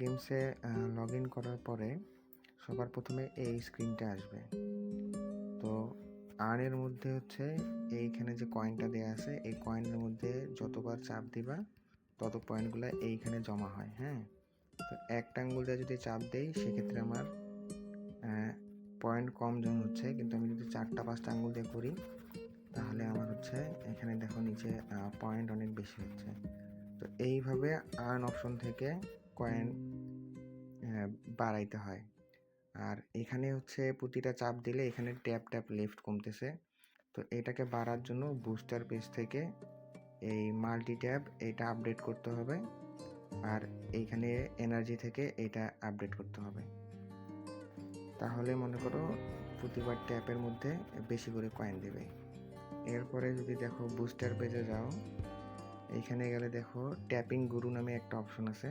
গেমসে log in করার পরে সবার প্রথমে এই স্ক্রিনটা আসবে। তো আর্নের মধ্যে হচ্ছে এইখানে যে কয়েনটা দেওয়া আছে, এই কয়েনের মধ্যে যতবার চাপ দিবা তত পয়েন্টগুলো এইখানে জমা হয়। হ্যাঁ, তো একটা আঙ্গুল দিয়ে যদি চাপ দেই সেক্ষেত্রে আমার পয়েন্ট কম জমা হচ্ছে, কিন্তু আমি যদি 4-5টা আঙ্গুল দিয়ে করি তাহলে আমার হচ্ছে এখানে দেখো নিচে পয়েন্ট অনেক বেশি হচ্ছে। তো এইভাবে আর্ন অপশন থেকে কয়েন বাড়াইতে হয়। আর এখানে হচ্ছে প্রতিটা চাপ দিলে এখানে ট্যাপ ট্যাপ লেফট কমতেছে। তো এটাকে বাড়ার জন্য বুস্টার পেজ থেকে এই মাল্টি ট্যাব এটা আপডেট করতে হবে, আর এইখানে এনার্জি থেকে এটা আপডেট করতে হবে। তাহলে মনে করো প্রতিবার ট্যাপের মধ্যে বেশি করে কয়েন দেবে। এরপরে যদি দেখো বুস্টার পেজে যাও, এইখানে গেলে দেখো ট্যাপিং গুরু নামে একটা অপশন আছে।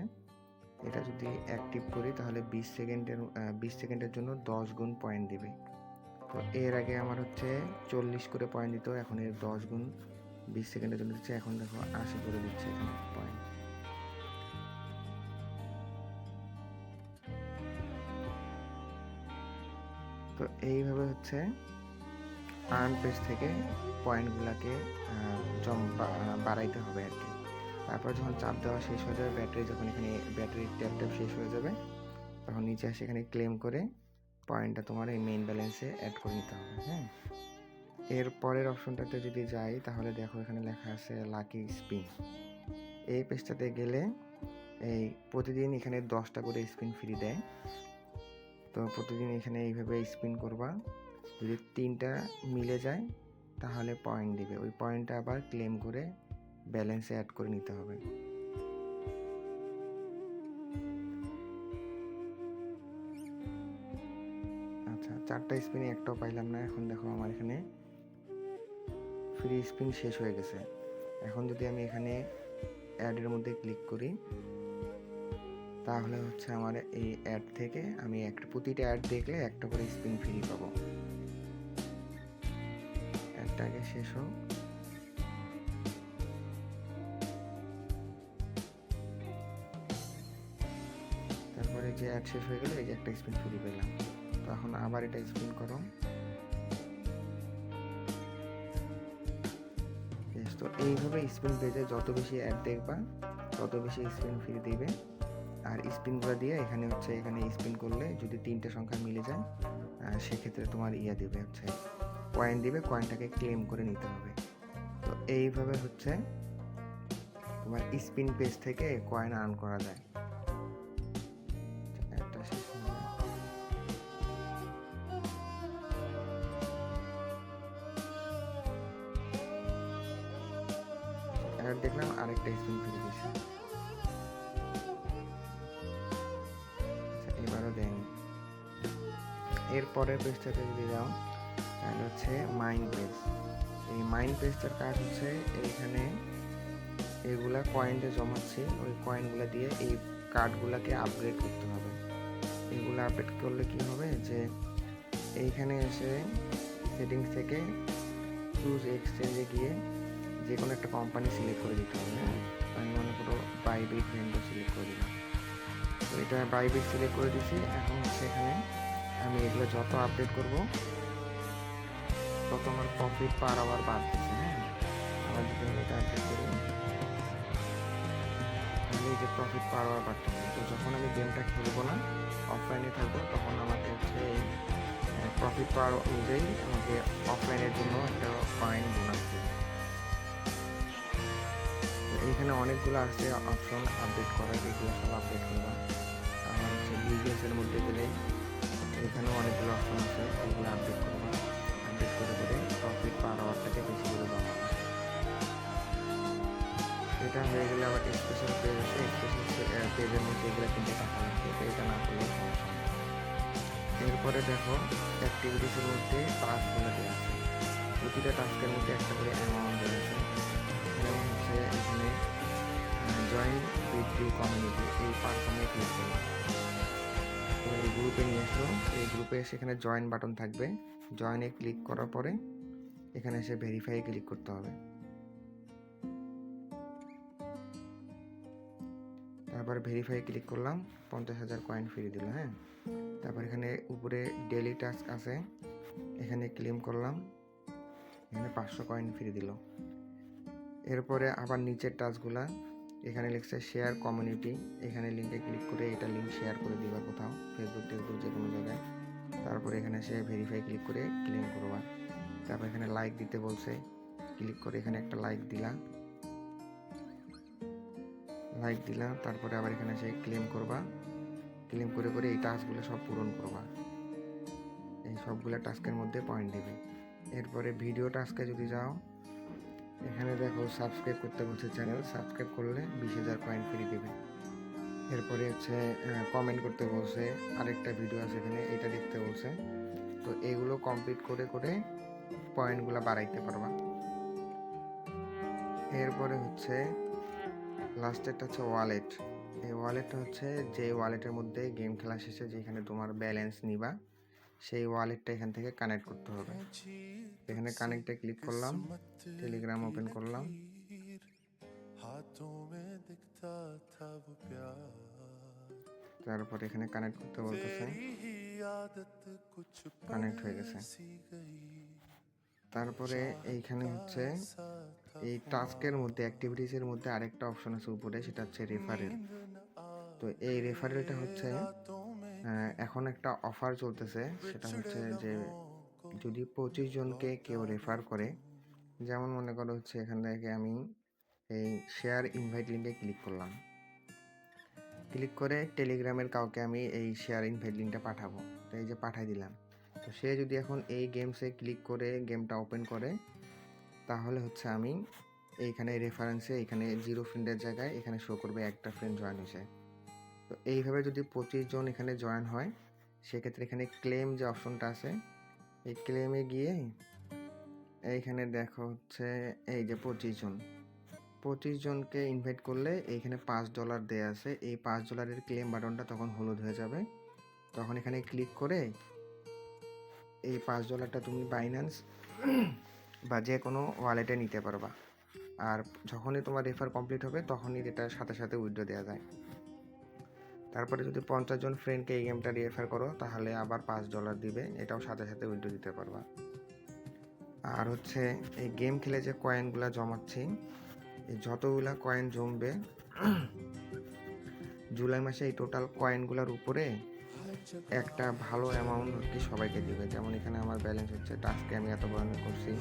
এটা যদি অ্যাক্টিভ করি তাহলে 20 সেকেন্ডের জন্য 10 গুণ পয়েন্ট দিবে। তো এর আগে আমার হচ্ছে 40 করে পয়েন্ট দিত, এখন এর 10 গুণ 20 সেকেন্ডের জন্য দিচ্ছে। এখন দেখো 80 করে দিচ্ছে এখানে পয়েন্ট। তো এইভাবে হচ্ছে আর্ন পেজ থেকে পয়েন্টগুলোকে বাড়াইতে হবে আর কি। তারপর যখন চাপ দেওয়া শেষ হয়ে যাবে, যখন এখানে ব্যাটারির ট্যাপ শেষ হয়ে যাবে, তখন নিচে আসে এখানে ক্লেম করে পয়েন্টটা তোমার এই মেইন ব্যালেন্সে অ্যাড করে নিতে হবে। হ্যাঁ, এর পরের অপশনটাতে যদি যাই তাহলে দেখো এখানে লেখা আছে লাকি স্পিন। এই পেজটাতে গেলে এই প্রতিদিন এখানে 10টা করে স্পিন ফ্রি দেয়। তো প্রতিদিন এখানে এইভাবে স্পিন করবা, যদি 3টা মিলে যায় তাহলে পয়েন্ট দিবে। ওই পয়েন্টটা আবার ক্লেম করে ব্যালেন্সে অ্যাড করে নিতে হবে। আচ্ছা, 4টা স্পিনে একটাও পাইলাম না। এখন দেখো আমার এখানে ফ্রি স্পিন শেষ হয়ে গেছে। এখন যদি আমি এখানে অ্যাডের মধ্যে ক্লিক করি তাহলে হচ্ছে আমার এই অ্যাড থেকে আমি প্রতিটা অ্যাড দেখলে একটা করে স্পিন ফ্রি পাবো। অ্যাডটা আগে শেষ হোক। তারপরে যে অ্যাড শেষ হয়ে গেলে এই যে একটা স্পিন ফ্রি পেলাম। তো এখন আবার এটা স্পিন করো। তো এইভাবে স্পিন পেজে যত বেশি অ্যাড দেখবা তত বেশি স্পিন ফ্রি দিবে। আর স্পিনগুলো দিয়ে এখানে স্পিন করলে যদি 3টে সংখ্যা মিলে যায় সেক্ষেত্রে তোমার দিবে হচ্ছে কয়েন দিবে, কয়েনটাকে ক্লেম করে নিতে হবে। তো এইভাবে হচ্ছে তোমার স্পিন পেজ থেকে কয়েন আর্ন করা যায়। একটা শেষ হয়ে যায়। আর দেখলাম আরেকটা স্পিন ফ্রি দিয়েছে। এবারও দেয়নি। এরপরের পেজটাতে যদি যাও তাহলে হচ্ছে মাইন্ড পেজ। এই মাইন্ড পেজটার কাজ হচ্ছে এইখানে এগুলা কয়েন যে জমাচ্ছি ওই কয়েনগুলো দিয়ে এই কার্ডগুলোকে আপগ্রেড করতে হবে। এগুলো আপডেট করলে কি হবে যে এইখানে এসে সেটিংস থেকে চুজ এক্সচেঞ্জে গিয়ে যে কোনো একটা কোম্পানি সিলেক্ট করে দিতে হবে। আমি মনে করো বাইবিট ভেন্ডর সিলেক্ট করে দিলাম। তো এটা বাইবিট সিলেক্ট করে দিছি। এখন হচ্ছে এখানে আমি এগুলো যত আপডেট করব তত আমার প্রফিট পার আওয়ার বাড়তেছে। হ্যাঁ, আবার যদি আমি এটা আপডেট করি তাহলে এই যে প্রফিট পার আওয়ার বাড়তেছে। তো যখন আমি গেমটা খেলবো না, অফলাইনে থাকবো, তখন আমাকে হচ্ছে এই প্রফিট পাওয়ার অনুযায়ী আমাকে অফলাইনের জন্য একটা কয়েন বোনাস দেবে। এইখানে অনেকগুলো আছে অপশন আপডেট করার, এগুলো সব আপডেট করবা। আমার হচ্ছে বিজনেসের মধ্যে গেলে এখানেও অনেকগুলো অপশন আছে, এগুলো আপডেট করবা। আপডেট করে প্রফিট পার আওয়ারটাকে বেশি করে বাড়াবা। এটা হয়ে গেলে আবার স্পেশাল পেজ আছে, স্পেশাল পেজের মধ্যে এগুলো কিন্তু টাকা লাগবে, এটা না করলে সমস্যা। এরপরে দেখো অ্যাক্টিভিটিসের মধ্যে টাস্কগুলো দেওয়া আছে। প্রতিটা টাস্কের মধ্যে একটা করে অ্যামাউন্ট দেওয়া আছে। যেমন হচ্ছে এখানে জয়েন উইথ দি কমিউনিটি, এই পারফর্মে ক্লিক করবো। তো এই গ্রুপে নিয়ে আসলো। এই গ্রুপে সেখানে জয়েন বাটন থাকবে। জয়েনে ক্লিক করার পরে এখানে এসে ভেরিফাই ক্লিক করতে হবে। তারপর ভেরিফাই ক্লিক করলাম, 50,000 কয়েন ফ্রি দিল। হ্যাঁ, তারপর এখানে উপরে ডেইলি টাস্ক আছে, এখানে ক্লেম করলাম, এখানে 500 কয়েন ফ্রি দিল। এরপরে আবার নিচের টাস্কগুলা, এখানে লিখছে শেয়ার কমিউনিটি, এখানে লিঙ্কে ক্লিক করে এটা লিঙ্ক শেয়ার করে দিবা কোথাও, ফেসবুক টেসবুক যে কোনো জায়গায়। তারপরে এখানে সে ভেরিফাই ক্লিক করে ক্লেম করবা। তারপর এখানে লাইক দিতে বলছে, ক্লিক করে এখানে একটা লাইক দিলা, তারপরে আবার এখানে সে ক্লেম করবা, ক্লেম করে করে এই টাস্কগুলো সব পূরণ করবা। এই সবগুলো টাস্কের মধ্যে পয়েন্ট দেবে। এরপরে ভিডিও টাস্কে যদি যাও, এখানে দেখো সাবস্ক্রাইব করতে বলছে চ্যানেল, সাবস্ক্রাইব করলে 20,000 কয়েন ফ্রি দেবে। এরপরে হচ্ছে কমেন্ট করতে বলছে, আরেকটা ভিডিও আছে এখানে, এটা দেখতে বলছে। তো এগুলো কমপ্লিট করে করে পয়েন্টগুলো বাড়াইতে পারবা। এরপরে হচ্ছে লাস্টেরটা হচ্ছে ওয়ালেট। এই ওয়ালেটটা হচ্ছে যে ওয়ালেটের মধ্যে গেম খেলা শেষে যেখানে তোমার ব্যালেন্স নিবা, সেই ওয়ালেটটা এখান থেকে কানেক্ট করতে হবে। এখানে কানেক্টে ক্লিক করলাম, টেলিগ্রাম ওপেন করলাম, তারপর এখানে কানেক্ট করতে বলতেছে, কানেক্ট হয়ে গেছে। তারপরে এইখানে হচ্ছে এই টাস্কের মধ্যে অ্যাক্টিভিটিসের মধ্যে আরেকটা অপশন আছে উপরে, সেটা হচ্ছে রেফারেল। তো এই রেফারেলটা হচ্ছে এখন একটা অফার চলতেছে, সেটা হচ্ছে যে যদি 25 জনকে কেউ রেফার করে, যেমন মনে করো হচ্ছে এখান থেকে আমি এই শেয়ার ইনভাইট লিঙ্কে ক্লিক করলাম, ক্লিক করে টেলিগ্রামের কাউকে আমি এই শেয়ার ইনভাইট লিঙ্কটা পাঠাবো। তো এই যে পাঠাই দিলাম। তো সে যদি এখন এই গেমসে ক্লিক করে গেমটা ওপেন করে, তাহলে হচ্ছে আমি এইখানে রেফারেন্সে এখানে 0 ফ্রেন্ডের জায়গায় এখানে শো করবে একটা ফ্রেন্ড জয়েন হয়েছে। তো এইভাবে যদি 25 জন এখানে জয়েন হয়, সেক্ষেত্রে এখানে ক্লেম যে অপশনটা আছে, এই ক্লেমে গিয়ে এইখানে দেখো হচ্ছে এই যে 25 জনকে ইনভাইট করলে এইখানে $5 দেয়া আছে। এই $5 ক্লেম বাটনটা তখন হলুদ হয়ে যাবে। তখন এখানে ক্লিক করে এই $5 তুমি বাইন্যান্স বা যে কোনো ওয়ালেটে নিতে পারবা। আর যখনই তোমার রেফার কমপ্লিট হবে, তখনই এটা সাথে সাথে উইথড্র দেওয়া যায়। তারপরে যদি 50 জন ফ্রেন্ডকে এই গেমটা রেফার করো, তাহলে আবার $5 দিবে, এটাও সাথে সাথে উইথড্র দিতে পারবা। আর হচ্ছে এই গেম খেলে যে কয়েনগুলো জমাচ্ছি, এই যতগুলা কয়েন জমবে জুলাই মাসে, এই টোটাল কয়েনগুলোর উপরে একটা ভালো অ্যামাউন্ট কি সবাইকে দিবে। যেমন এখানে আমার ব্যালেন্স হচ্ছে, টাস্কে আমি এত বড় করছি,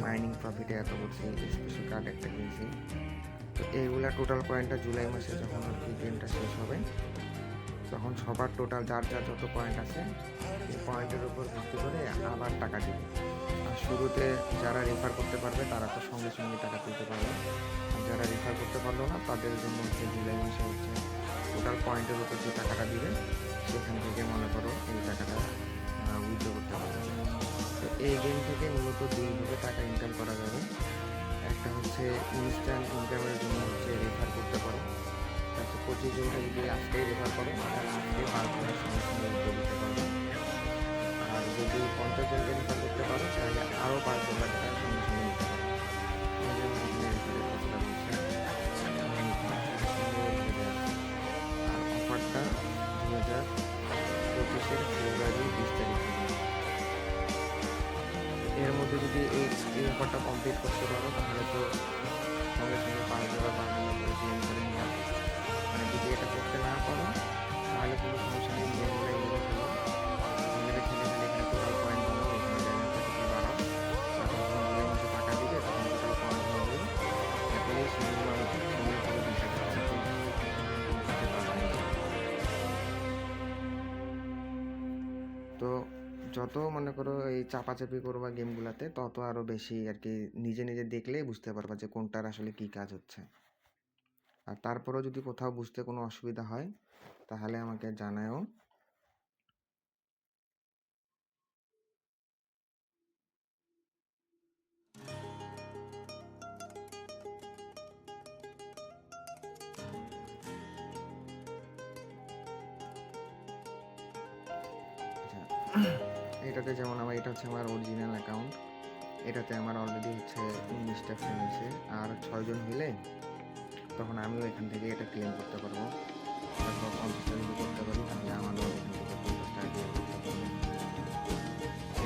মাইনিং প্রফিটে এত করছি, স্পেশাল কার্ড একটা কিনছি। তো এইগুলা টোটাল পয়েন্টটা জুলাই মাসে যখন আর কি গেমটা শেষ হবে, তখন সবার টোটাল যার যার যত পয়েন্ট আছে, এই পয়েন্টের উপর ভিত্তি করে আবার টাকা দিবে। আর শুরুতে যারা রেফার করতে পারবে তারা তো সঙ্গে সঙ্গে টাকা তুলতে পারবে, আর যারা রেফার করতে পারলো না তাদের জন্য হচ্ছে জুলাই মাসে হচ্ছে টোটাল পয়েন্টের উপর যে টাকাটা দিবে, সেখান থেকে মনে করো এই টাকাটা উইথড্র করতে পারবে। তো এই গেম থেকে মূলত দুইভাবে টাকা ইনকাম করা যাবে। একটা হচ্ছে ইনস্ট্যান্ট ইনকামের জন্য হচ্ছে রেফার করতে পারো, তারপর 25 জনকে যদি আজকেই রেফার করো, তাহলে আজকে $5 সঙ্গে সঙ্গে উইথড্র দিতে পারবে। আর যদি 50 জনকে রেফার করতে পারো, তাহলে আরও $5 টাকা সঙ্গে সঙ্গে নিতে পারো। এই জন্য এখানে রেফারের কথাটা বলছে। আর অফারটা 2025-এর ফেব্রুয়ারি 20 তারিখ। এর মধ্যে যদি এই অফারটা কমপ্লিট করতে পারো, তাহলে তো সঙ্গে সঙ্গে $5 করে ক্লেম করে নিলাম। মানে যদি এটা করতে না পারো, তাহলে কোনো সমস্যা নেই, গেমগুলো এগুলো খেলো, খেলে খেলে খেলে এখানে টোটাল পয়েন্ট জমা, এখানে ব্যালেন্সটা কিছু বাড়াও, তারপর যখন জুলাই মাসে টাকা দিবে, তখন টোটাল পয়েন্ট হবে, তারপরে সেগুলো সঙ্গে করে দিতে পারবে। তো যত মনে করো এই চাপাচাপি করবা গেমগুলাতে, তত আরো বেশি আর কি নিজে নিজে দেখলেই বুঝতে পারবা যে কোনটার আসলে কি কাজ হচ্ছে। আর তারপরেও যদি কোথাও বুঝতে কোনো অসুবিধা হয়, তাহলে আমাকে জানাও। এটাতে যেমন এটা হচ্ছে আমার অরিজিনাল অ্যাকাউন্ট, এটাতে আমার অলরেডি হচ্ছে 19টা ফ্রেন্ড আছে, আর 6 জন হইলে তখন আমিও এখান থেকে এটা ক্লেম করতে পারবো। তারপর 50টা যদি করতে পারি তাহলে আমারও এখান থেকে 50 টাকা দিয়ে করতে পারবো।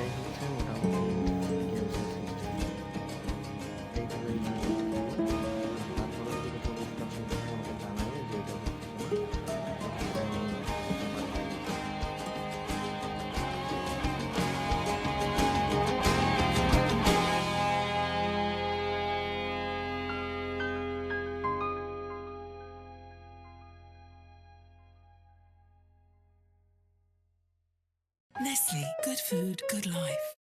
এই হচ্ছে মোটামুটি গেমসের সিস্টেম। এইভাবে ইউজ করতে হবে। তারপরেও যদি কোনো সমস্যা থাকে আমাকে জানাবে যে এটা বুঝতেছি না। এক্ষেত্রে আমি বলতে পারি। Nestle, good food, good life.